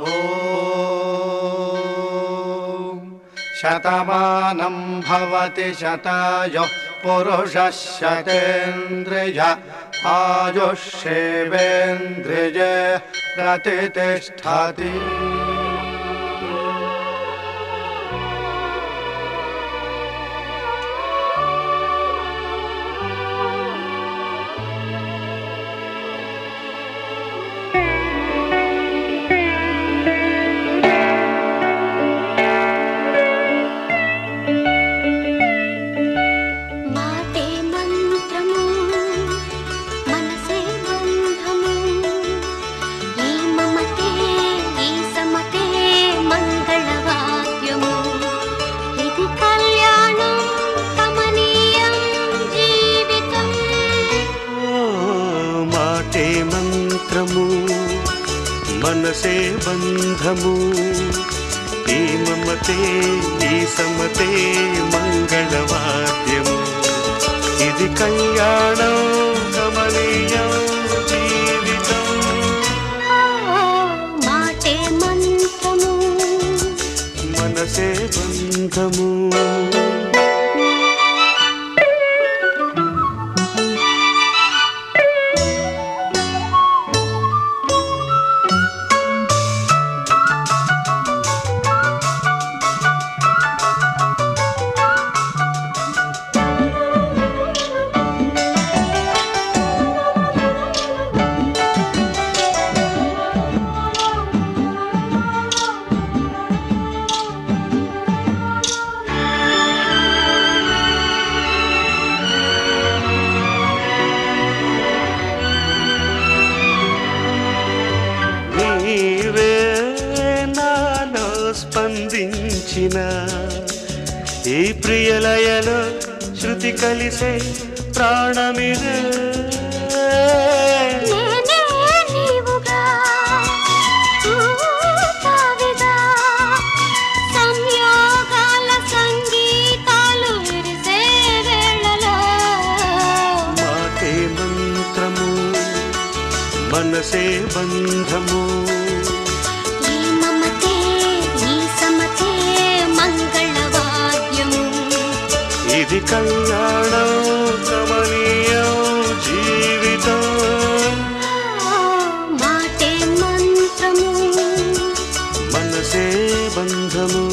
ఓం శతమానం భవతి శతాయుః పురుషः శతేంద్రియ ఆయుష్యేవేంద్రియే ప్రతిష్ఠతి. మనసే బంధము ఈ మమతే ఈ సమతే మంగళవాద్యము ఇది కళ్యాణం కమనీయం జీవితం. మాటే మంత్రము మనసే బంధము. స్పందించిన ఈ ప్రియలయలో శృతి కలిసే ప్రాణమిదే. సంయోగాల సంగీతాలు విరిసే వేళలో మాటే మంత్రము మనసే బంధము ఇది కళ్యాణం కమనీయం జీవితం. మాటే మంత్రము మనసే బంధము.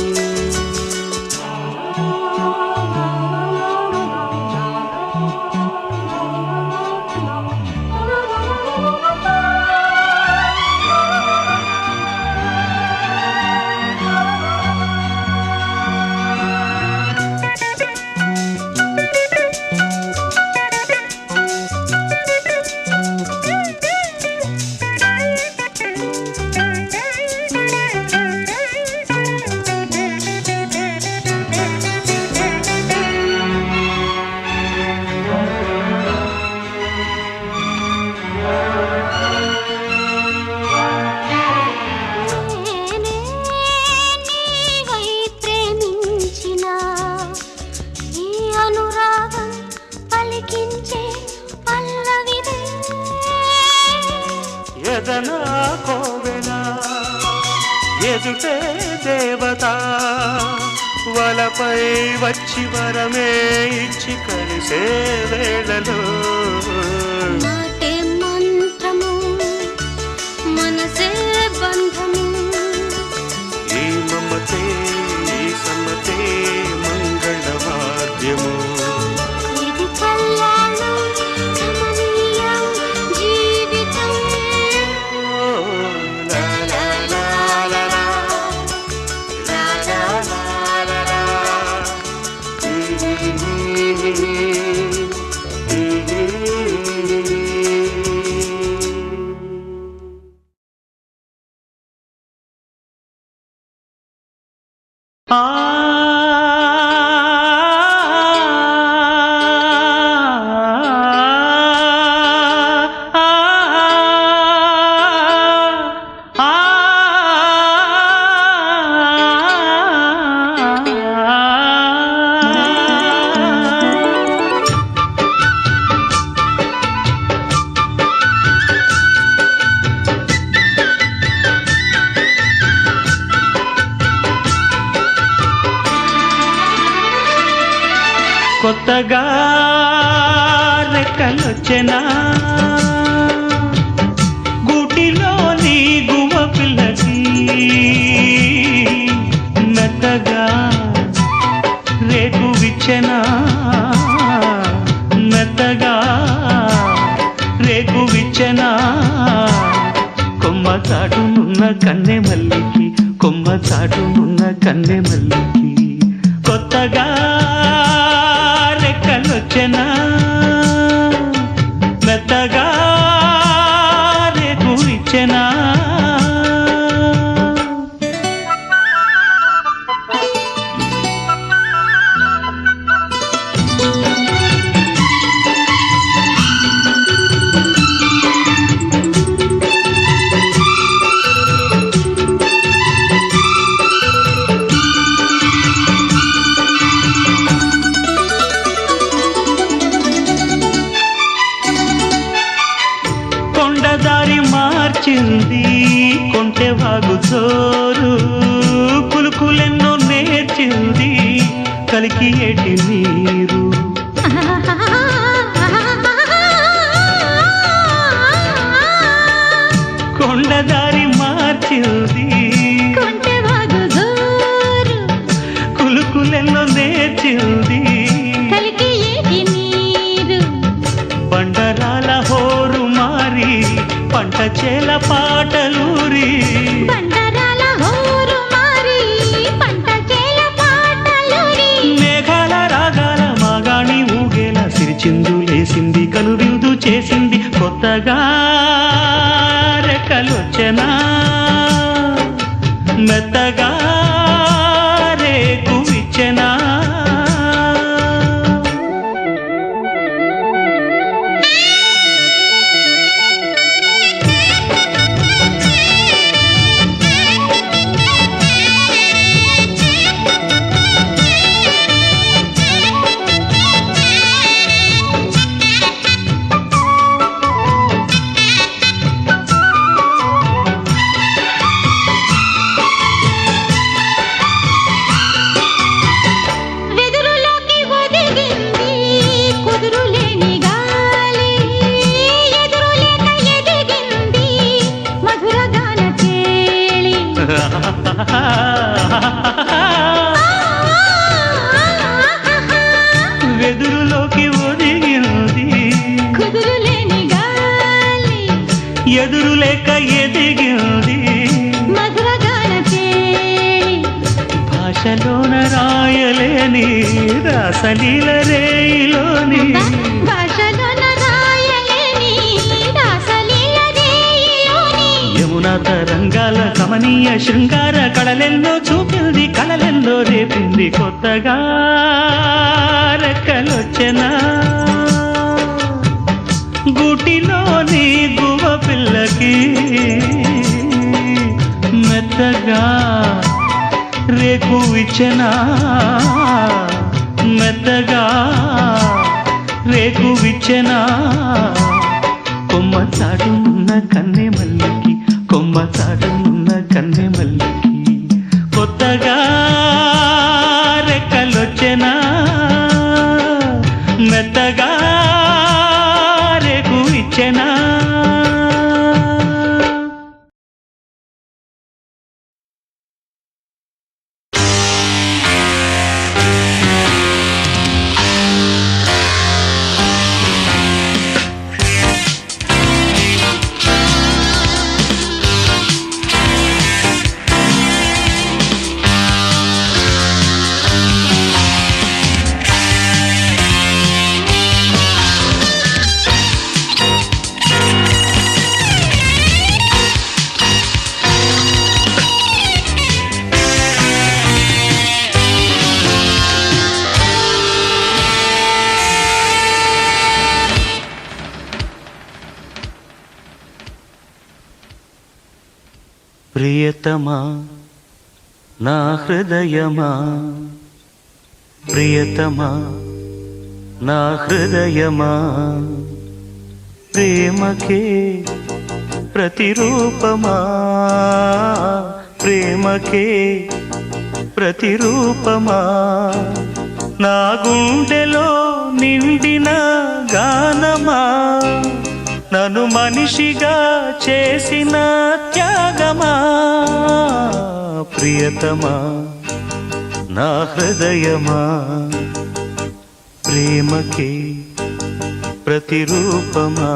ఎదనా కోవెల ఎదుటే దేవత వలపై వచ్చి వరమే ఇచ్చి కలిసే వేళలో మాటే మంత్రము మనసే బంధము ఈ మమతే ఈ సమతే మంగళవాద్యము ఇది కళ్యాణం కమనీయం జీవితం. కొత్తగా రెక్కలొచ్చెనా గూటిలోని గువ్వ పిల్లకి మెత్తగా రేకు విచ్చెనా మెత్తగా రేకు విచ్చెనా కొమ్మ చాటునున్న కన్నె మల్లికి కొమ్మ చాటునున్న కన్నె మల్లికి కొత్తగా రెక్కలొచ్చెనా మెత్తగా రేకు విచ్చెనా కొంటె వాగు చోరు కులుకులెన్నో నేర్చింది కలికి ఏటి నీరు కొండదారి మార్చింది కొంటె వాగు జోరు కులుకులెన్నో నేర్చింది కలికి ఏటి నీరు బండరాల హోరు మారి పంట చేల పాటలూరి బండరాల హోరు మారి పంట చేల పాటలూరి మేఘాల రాగాల మాగాణి ఊగేలా సిరిచిందులేసింది కనువిందు చేసింది కొత్తగా రెక్కలొచ్చెనా మెత్తగా రేకు విచ్చెనా వెదురులోకి ఒదిగింది కుదురులేని గాలి ఎదురులేక ఎదిగింది మధురగాన చేలి భాషలోన రాయలేని రాసలీల రేయిలోని భాషలోన రాయలేని రాసలీల రేయిలోని యమునా తరంగాల కమనీయ శృంగార కళలెన్నో చూపింది కళలెన్నో రేపింది కొత్తగా రెక్కలొచ్చెనా గూటిలోని గువ్వ పిల్లకి మెత్తగా రేకు విచ్చెనా మెత్తగా రేకు విచ్చెనా కొమ్మ చాటునున్న కన్నె మల్లికి కొమ్మ చాటునున్న కన్నె మల్లికి కొత్తగా రెక్కలొచ్చెనా మెత్తగా రేకు విచ్చెనా ప్రియతమా నా హృదయమా ప్రియతమా నా హృదయమా ప్రేమకే ప్రతిరూపమా ప్రేమకే ప్రతిరూపమా నా గుండెలో నిండిన గానమా నన్ను మనిషిగా చేసిన త్యాగమా ప్రియతమా నా హృదయమా ప్రేమకి ప్రతిరూపమా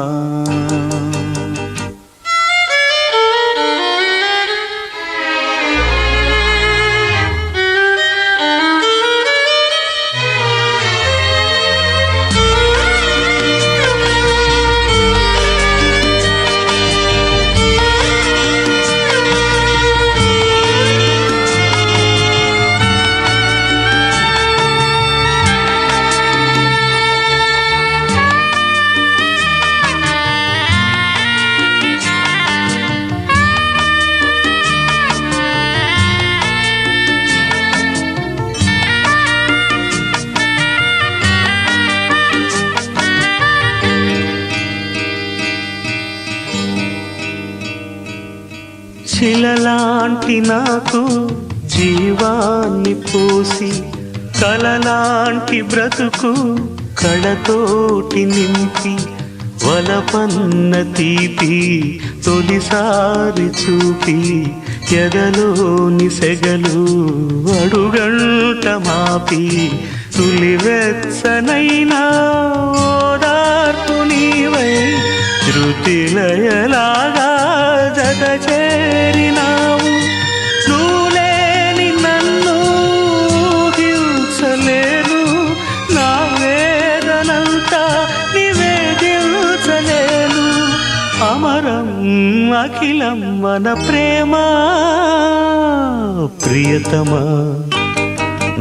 శిలలాంటి నాకు జీవాన్ని పోసి కలలాంటి బ్రతుకు కళతోటి నింపి వలపన్న తీపి తొలిసారి చూపి ఎదలోని సెగలు అడుగంట మాపి తులివెచ్చనైనా ఓదార్పు నీవై శృతిలయలాగా జత చేరినావు నువ్వులేని నన్ను హింసలేను నా వేదనంతా నివేదించలేను అమరం అఖిలం మన ప్రేమ ప్రియతమా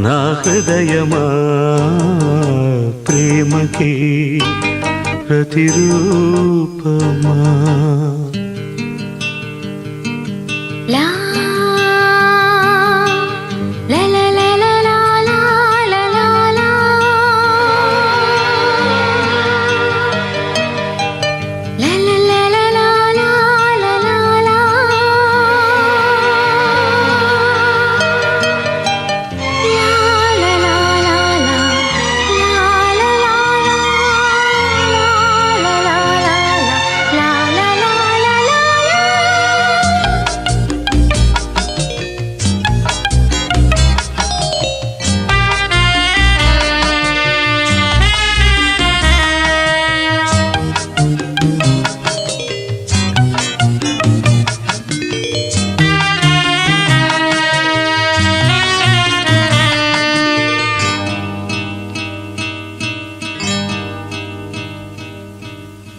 నా హృదయమా ప్రేమకి ప్రతిరూపమా లా లా లా లా లా లా లా లా లా లా లా లా లా లా లా లా లా లా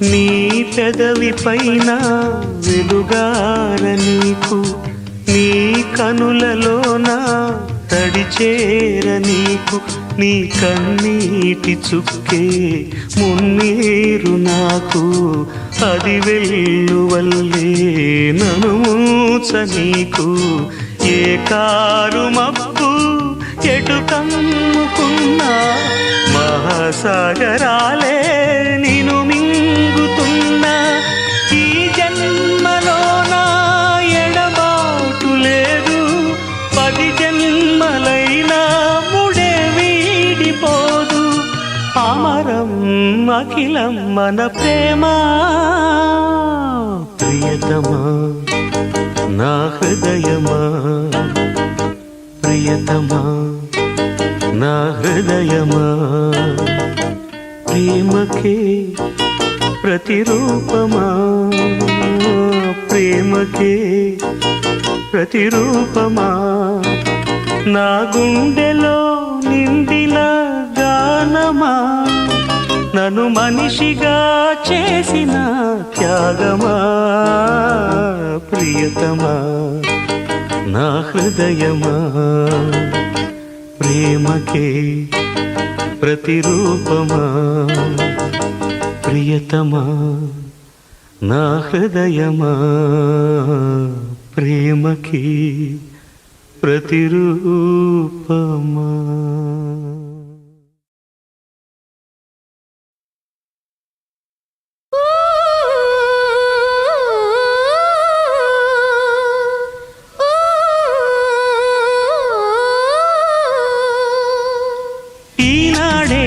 నీ పెదవి పైన వెలుగార నీకు నీ కనులలోన తడిచేర నీకు నీ కన్నీటి చుక్కే మున్నీరు నాకు అది వెల్లువల్లే నను మూచ నీకు ఏ కారు మబ్బు ఎటు కమ్ముకున్నా మహాసాగరాలే నిను మింగుతున్నా ఈ జన్మలోన ఎడబాటు లేదు 10 జన్మలైనా ముడే వీడిపోదు అమరం అఖిలం మన ప్రేమ ప్రియతమా నా హృదయమా ప్రియతమా నా హృదయమా ప్రేమకే ప్రతిరూపమా ప్రేమకే ప్రతిరూపమా నా గుండెలో నిండిన గానమా నన్ను మనిషిగా చేసిన త్యాగమా ప్రియతమా నా హృదయమా ప్రేమకే ప్రతిరూపమా ప్రియతమా నా హృదయమా ప్రేమకి ప్రతిరూపమా ఈనాడే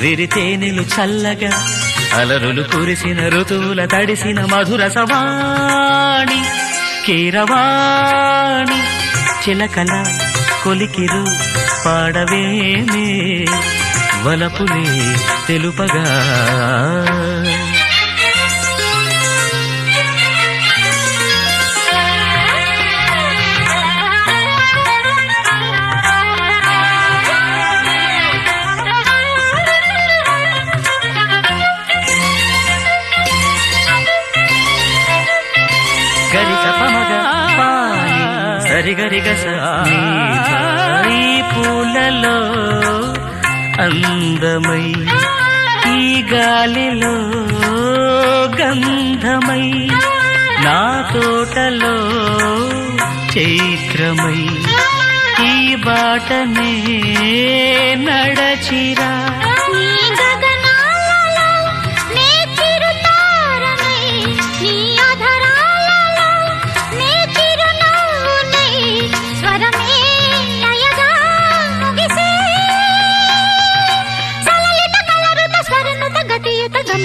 విరితేనెలు చల్లగా అలరులు కురిసిన ఋతువుల తడిసిన మధుర సవాణి కీరవాణి చిలకల కొలికిరు పాడవేమే వలపులే తెలుపగా సరిగరిగస ఈ పూలలో అందమై ఈ గాలిలో గంధమై నా తోటలో చైత్రమై ఈ బాటనే నడచిరా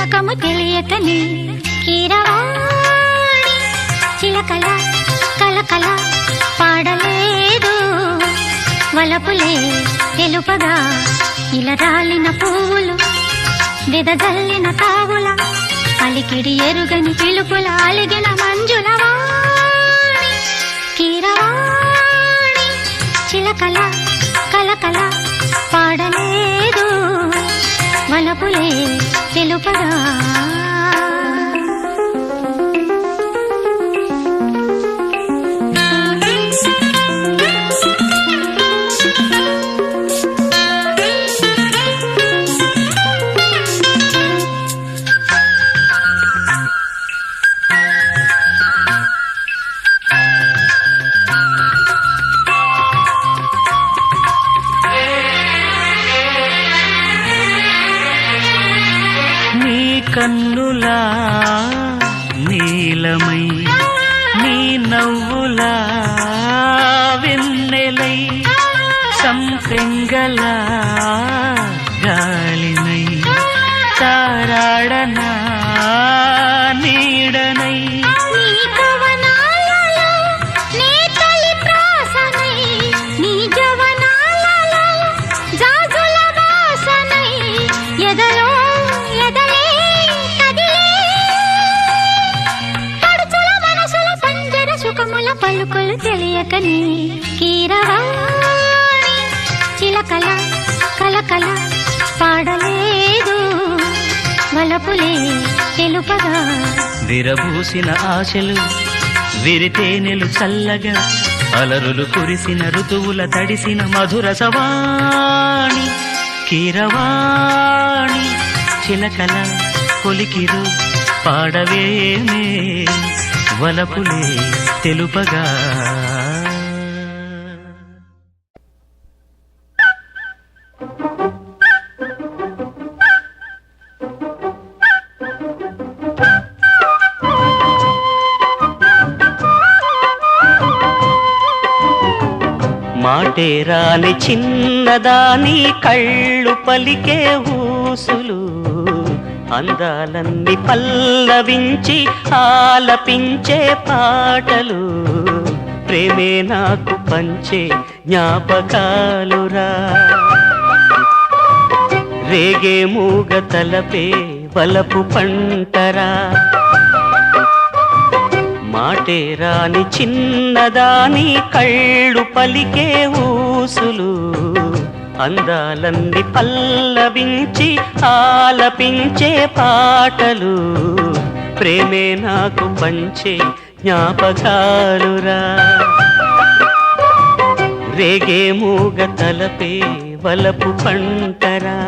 గమకము తెలియకని కీరవాణి చిలకల కలకల పాడలేదు వలపులే తెలుపగా ఇలా రాలిన పువ్వులు వెదజల్లిన తావుల అలికిడి ఎరుగని పిలుపుల అలిగిన మంజుల వాణి కీరవాణి చిలకల కలకల పాడలేదు వలపులే తెలుపగా కన్నులా నీలమై నీ నవ్వులా వెన్నెలై సంపెంగల గాలినై తారాడనా నీడనై పలుకులు తెలియకని కీరవాణి చిలకల కలకల పాడలేదు వలపులే తెలుపగా విరబూసిన ఆశలు విరితేనెలు చల్లగా అలరులు కురిసిన ఋతువుల తడిసిన మధుర సవాణి కీరవాణి చిలకల కొలికిరు పాడవేమే వలపులే తెలుపగా మాటే రాని చిన్నదాని కళ్ళు పలికే ఊసులు అందాలన్నీ పల్లవించి ఆలపించే పాటలు ప్రేమే నాకు పంచే జ్ఞాపకాలురా రేగే మూగ తలపే వలపు పంటరా మాటే రాని చిన్నదాని కళ్ళు పలికే ఊసులు అందాలన్నీ పల్లవించి ఆలపించే పాటలు ప్రేమే నాకు పంచే జ్ఞాపకాలురా రేగే మూగ తలపే వలపు పంటరా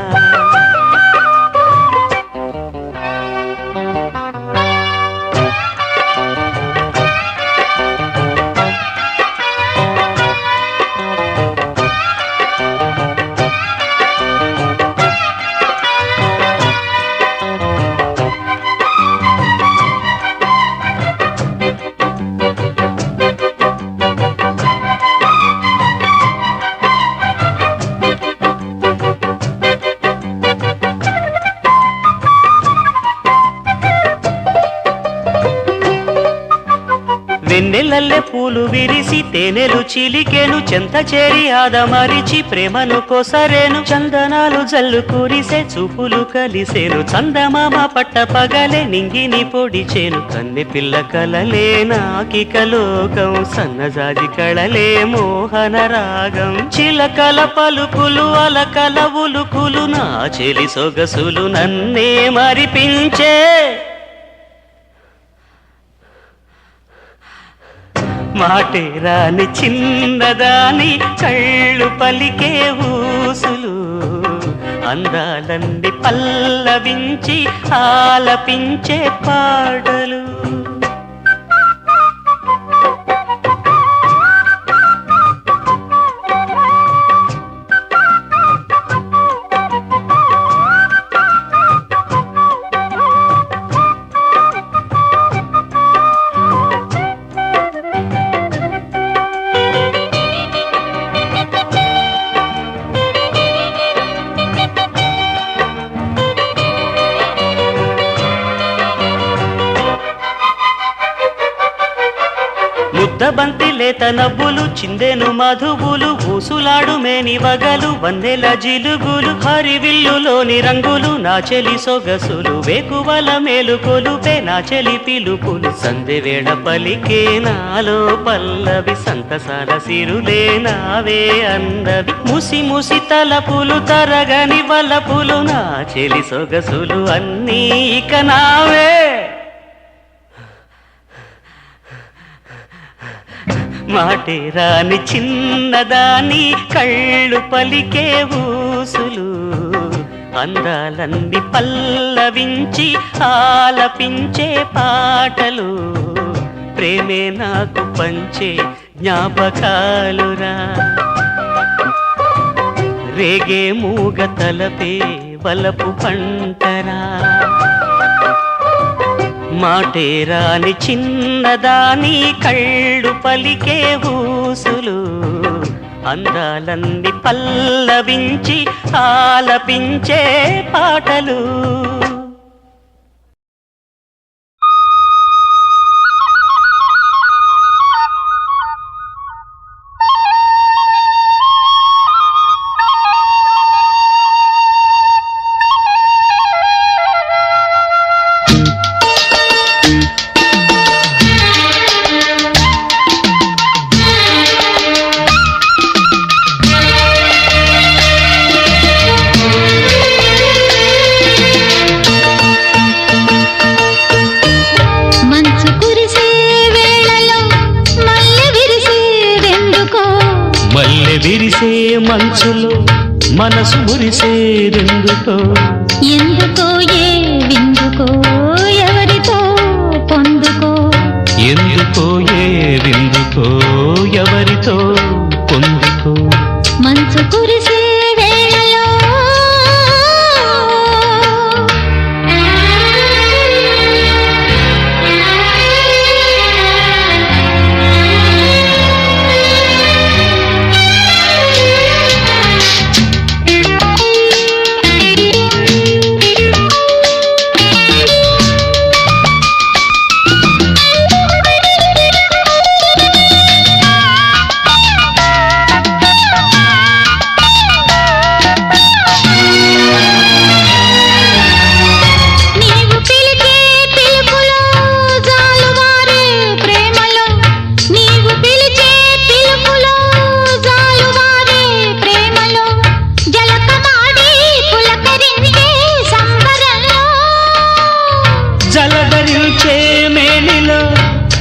వెన్నెలల్లె పూలు విరిసి తేనెలు చిలికెను చెంత చేరి ఆదమరిచి ప్రేమను కొసరేను చందనాలు జల్లు కురిసే చూపులు కలిసేను చందమామ పట్ట పగలే నింగిని పొడిచేను కన్నె పిల్ల కలలే నాకిక లోకం సన్నజాజి కళలే మోహన రాగం చిలకల పలుకులు అలకల ఉలుకులు నా చెలి సొగసులు నన్నే మరిపించే మాటే రాని చిన్నదాని కళ్ళు పలికే ఊసులు అందాలన్నీ పల్లవించి ఆలపించే పాటలు ముద్దబంతి లేత నవ్వులు చిందెను మధువులు ఊసులాడు మేని వగలు వందెల జిలుగులు హరివిల్లులోని రంగులు నా చెలి సొగసులు వేకువల మేలుకొలుపే నా చెలి పిలుపులు సందెవేళ పలికే నాలో పల్లవి సంతసాల సిరులే నావే అందవి ముసి ముసి తలపులు తరగని వలపులు నా చెలి సొగసులు అన్నీ ఇక నావే మాటే రాని చిన్నదాని కళ్ళు పలికే ఊసులు అందాలన్నీ పల్లవించి ఆలపించే పాటలు ప్రేమే నాకు పంచే జ్ఞాపకాలురా రేగే మూగ తలపే వలపు పంటరా మాటే రాని చిన్నదాని కళ్ళు పలికే ఊసులు అందాలన్నీ పల్లవించి ఆలపించే పాటలు విరిసే మంచులో మనసు మురిసేదెందుకో ఎందుకో ఏ విందుకో ఎవరితో పొందుకో ఎందుకో ఏ విందుకో ఎవరితో పొందుకో మంచు కురిసే వేళలో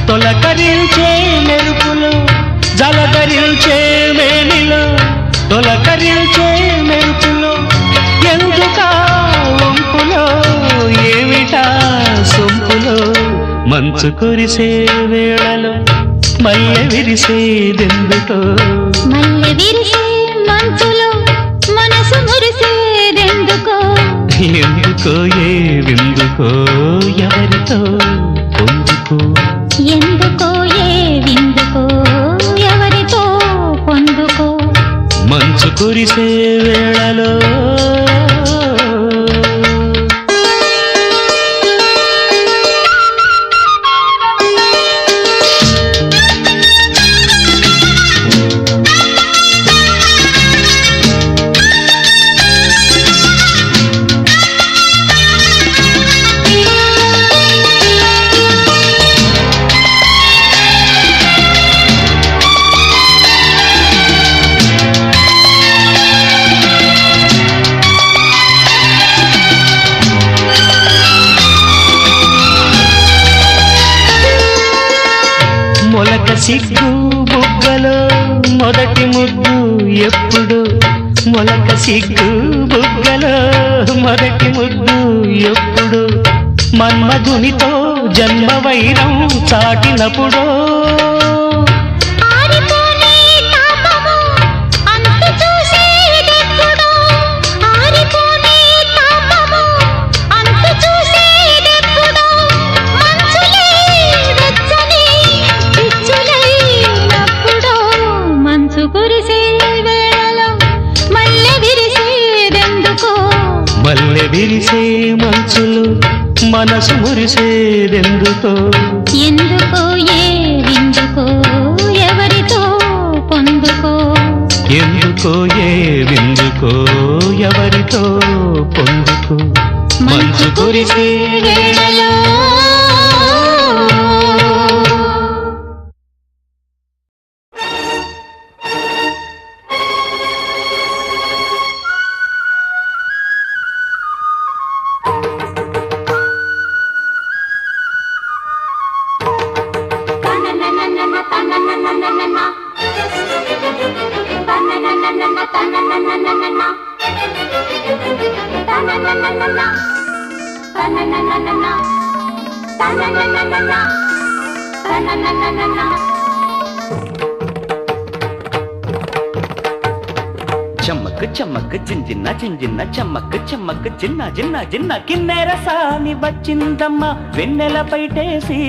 తొలకరించే మెరుపులో జలధరించే మేనిలో తొలకరించే మెరుపులో ఎందుకా వంపులో ఏమిటా సొంపులో మంచు కురిసే వేళలో మల్లె విరిసేదెందుకో మల్లె విరిసే మంచులో మనసు మురిసేదెందుకో ఎందుకో ఏ విందుకో ఎవరితో పొందుకో ఎందుకో ఏ విందుకో ఎవరితో పొందుకో మంచు కురిసే వేళలో సిగ్గు బుగ్గలో మొదటి ముద్దు ఎప్పుడు మొలక సిగ్గు బుగ్గలో మొదటి ముద్దు ఎప్పుడు మన్మధునితో జన్మ వైరం చాటినప్పుడు మల్లె విరిసే మంచులు మనసు మురిసేదెందుకో ఎందుకో ఏవిందుకో ఎవరితో పొందుకో ఎందుకో ఏ విందుకో ఎవరితో పొందుకో మంచు కురిసే వేళలో చమ్మక్ చమ్మక్ జింజిన్న జింజిన్న చమ్మక్ చమ్మక్ జిన్న జిన్న జిన్న కిన్నెర సాని వచ్చిందమ్మ వెన్నెల పైటేసి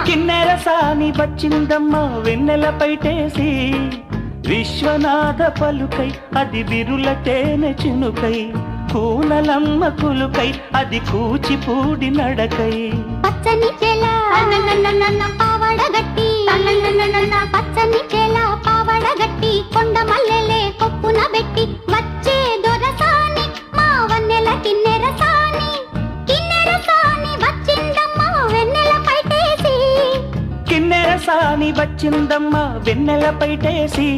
కిన్నెర సాని వచ్చిందమ్మ వెన్నెల పైటేసి విశ్వనాథ పలుకై అది విరుల తేనె చినుకై కూనలమ్మ కులుకై అది కూచిపూడి నడకై పచ్చని చెల పావడగట్టి పచ్చని చెల పావడగట్టి కొండ మల్లెలే కొప్పున పెట్టి వచ్చే దొరసాని మా వన్నెల కిన్నెర సాని వచ్చిందమ్మ వెన్నెల పైటేసి కిన్నెర సాని వచ్చిందమ్మ వెన్నెల పైటేసి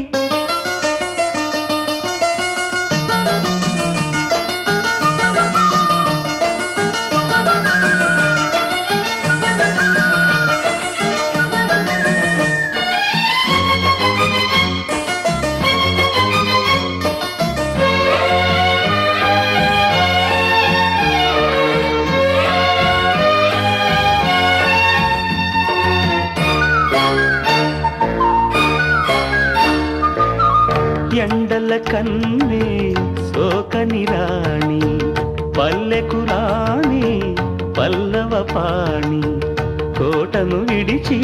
ఎండల కన్నే సోకని రాణి పల్లెకు రాణి పల్లవ పాణి కోటను విడిచి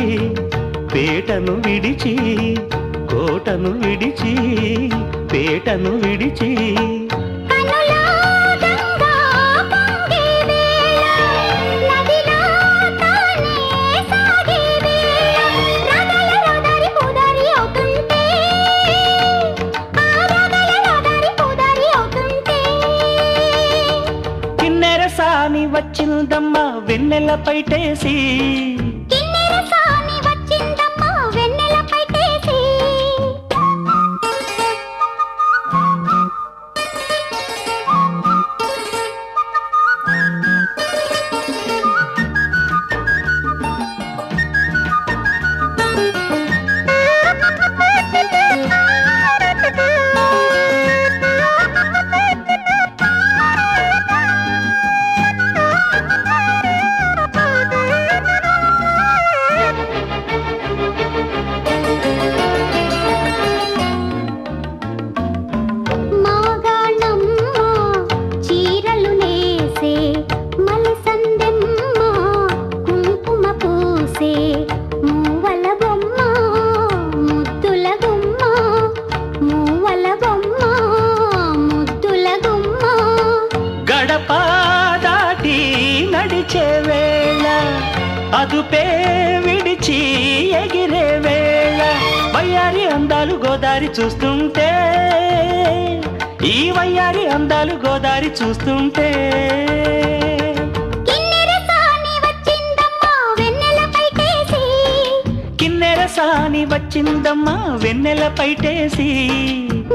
పేటను విడిచి కోటను విడిచి పేటను విడిచి వచ్చిందమ్మ వెన్నెల పైటేసి వెన్నెల పైటేసి అదుపే విడిచి ఎగిరే వేళ వయ్యారి అందాలు గోదారి చూస్తుంటే ఈ వయ్యారి అందాలు గోదారి చూస్తుంటే కిన్నెర సాని వచ్చిందమ్మా వెన్నెల పైటేసి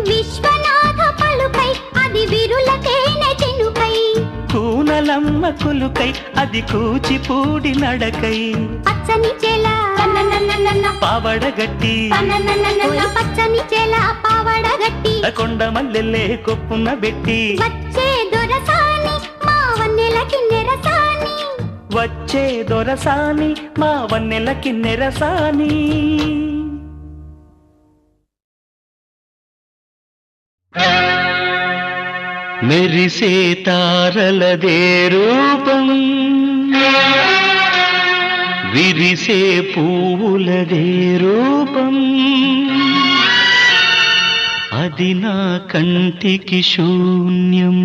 విశ్వనాథ పలుకై అది విరుల తేనె చినుకై కూనలం బతుకమ్మ కులుకై అది కూచిపూడి నడకై పచ్చని చేల పావడ గట్టి పచ్చని చేల పావడ గట్టి కొండ మల్లెల్లే కొప్పున బెట్టి వచ్చే దొరసాని మా వన్నెల కిన్నెరసాని వచ్చే దొరసాని మా వన్నెల కిన్నెరసాని మెరిసే తారలదే రూపం విరిసే పువ్వులదే రూపం అది నా కంటికి శూన్యం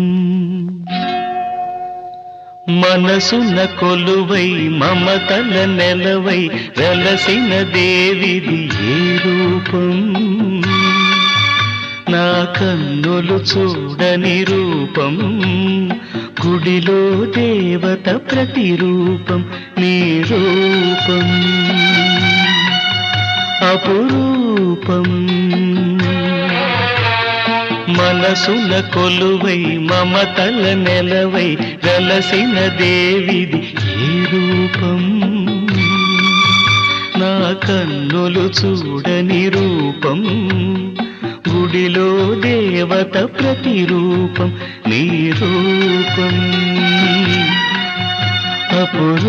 మనసున కొలువై మమతల నెలవై వెలసిన దేవిది ఏ రూపం నా కన్నులు చూడని రూపం గుడిలో దేవత ప్రతిరూపం నీ రూపం అపురూపం మనసున కొలువై మమతల నెలవై వెలసిన దేవిది ఏ రూపం నా కన్నులు చూడని రూపం గుడిలో దేవత ప్రతిరూపం నీ రూపం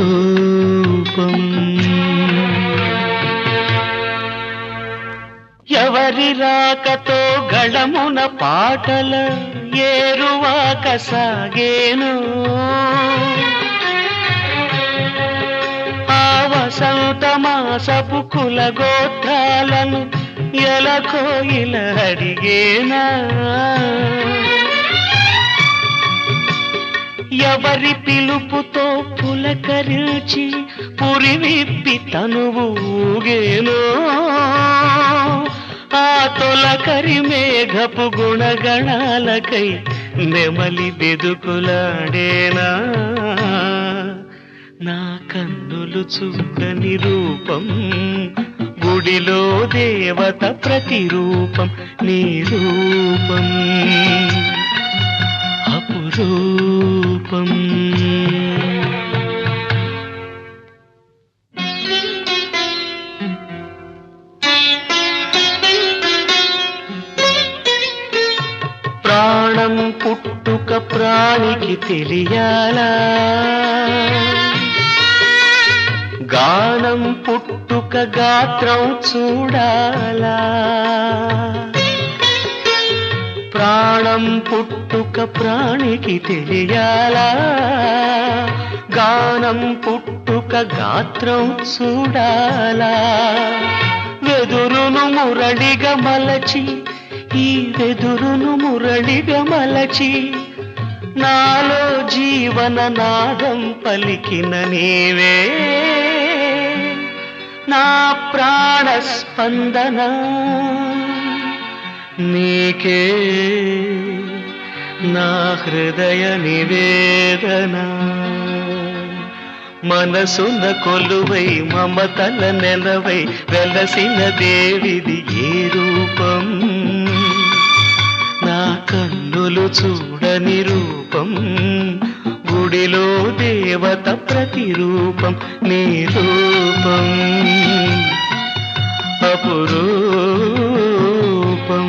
అపురూపం ఎవరి రాకతో గళమున పాటల ఏరువాక సాగేను ఆ వసంత మాసపు కుల గోత్రాలను ఎలకోయిల అడిగేనా ఎవరి పిలుపుతో పులకరించి పురివిప్పి తనువు ఊగేనో ఆ తొలకరి మేఘపు గుణగణాలకై నెమలి బెదుకులాడేనా నా కన్నులు చూడని రూపం గుడిలో దేవత ప్రతిరూపం నీ రూపం అపురూపం ప్రాణం పుట్టుక ప్రాణికి తెలియాలా గానం పుట్టుక గాత్రం చూడాలా ప్రాణం పుట్టుక ప్రాణికి తెలియాలా గానం పుట్టుక గాత్రం చూడాలా వెదురును మురళిగా మలచి ఈ వెదురును మురళిగా మలచి నాలో జీవన నాదం పలికిన నీవే నా ప్రాణ స్పందన నీకే నా హృదయ నివేదన మనసున కొలువై మమతల నెలవై వెలసిన దేవిది ఏ రూపం నా కన్నులు చూడని రూపం గుడిలో దేవత ప్రతిరూపం నీ రూపం అపురూపం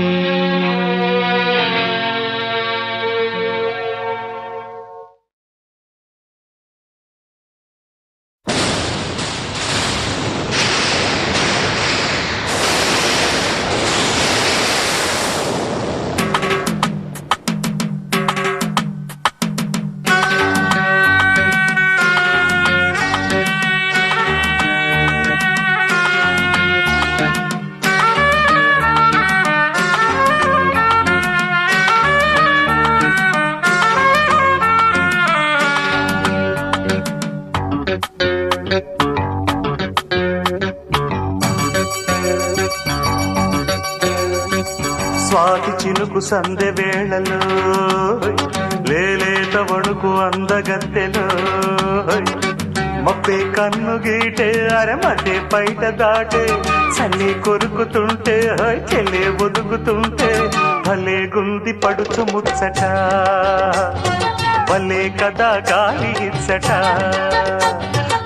స్వాతి చినుకు సందె వేళలో లేలేత వణుకు అందగత్తెలో మప్పే కన్ను గీటే అరమటే బయట దాటే చల్లి కొరుకుతుంటే చెల్లే ఒదుగుతుంటే భలే గుంది పడుచు ముచ్చట భలే కదా గాలి ఇచ్చట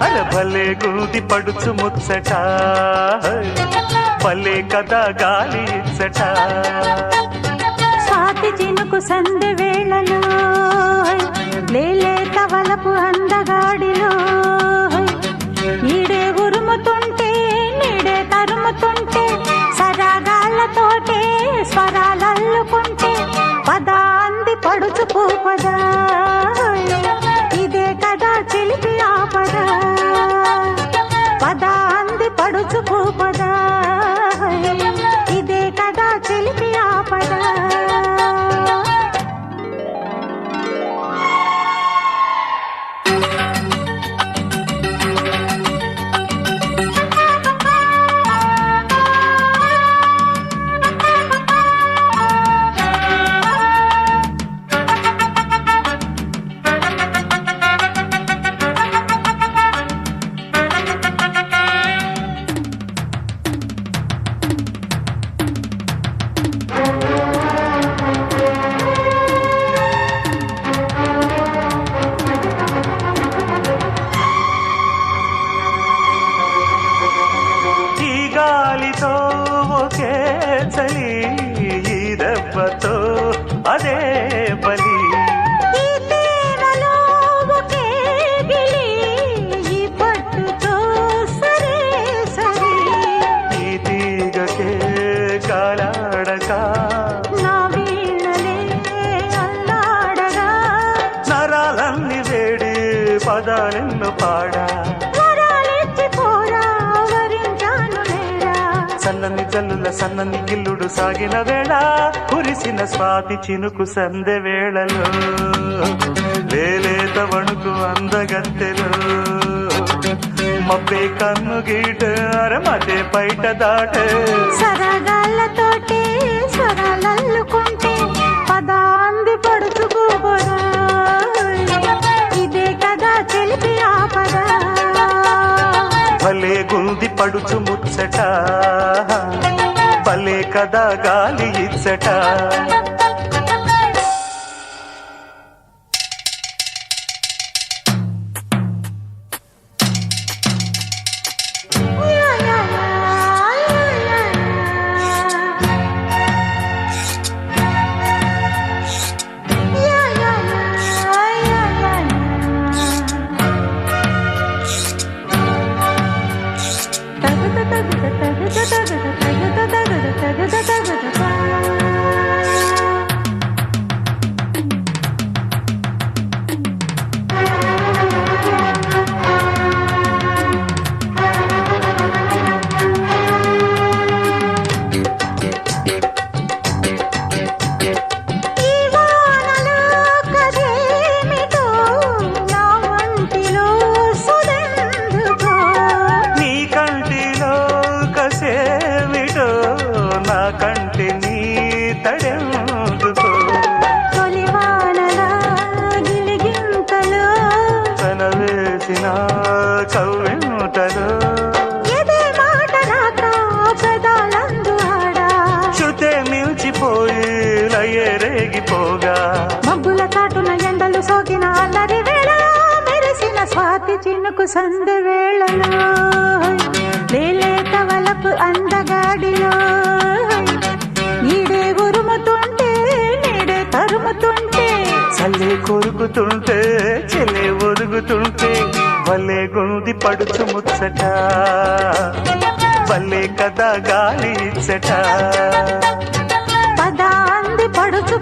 అరే భలే గుంది పడుచు ముచ్చట భలే కదా గాలి ఇచ్చట స్వాతి చినుకు సందె వేళలో లేలేత వలపు అందగాడిలో ఈడే ఉరుముతుంటే నీడే తరుముతుంటే సరాగాళ్ళతోటే స్వరాలల్లుకుంటే పదా అంది పడుచు పూపదా ఇదే కదా చిలిపి ఆపదా పదా అంది పడుచు పూపదా ఇదే కదా చిలిపి ఆపదా ఒకే చలి ఈ దెబ్బతో అదే బలి ఈ తేనెలో ఒకే గిలి ఈ పట్టుతో సరే సరి ఈ తీగకే కాలాడక నా వీణలే అల్లాడగా నరాలన్నీ వేడి పదాలెన్ను పాడా సన్నని జల్లుల సన్నని గిల్లుడు సాగిన వేళ కురిసిన స్వాతి చినుకు సందె వేళలో లేలేత వణుకు అందగత్తెలో మబ్బే కన్ను గీట అరమతే పైట దాట సరగాళ్ళతోటి స్వరాలల్లుకుంటే పదాంది పడుచుకోబోదా ఇదే కదా చెలిపి ఆపదా భలే గుంది పడుచు ముచ్చట భలే కదా గాలి ఇచ్చట కంటి నీ తడెందుకో తొలివానలా గిలిగింతలో తన వేసిన కవ్వెంతలో ఎదే మాట రాక పెదాలందు ఆడా శృతే మిల్చిపోయి లయే రేగిపోగా మబ్బుల చాటున ఎండలు సోకిన అల్లరి వేళ మెరిసిన స్వాతి చినుకు సందె వేళలో లేలేత వలపు అందగాడిలో ఈడే ఉరుముతుంటే నీడే తరుముతుంటే చల్లే కొరుకుతుంటే చెల్లే ఒరుగుతుంటే భలే గుంది పడుచు ముచ్చట భలే కదా గాలి ఇచ్చట పదా అంది పడుచు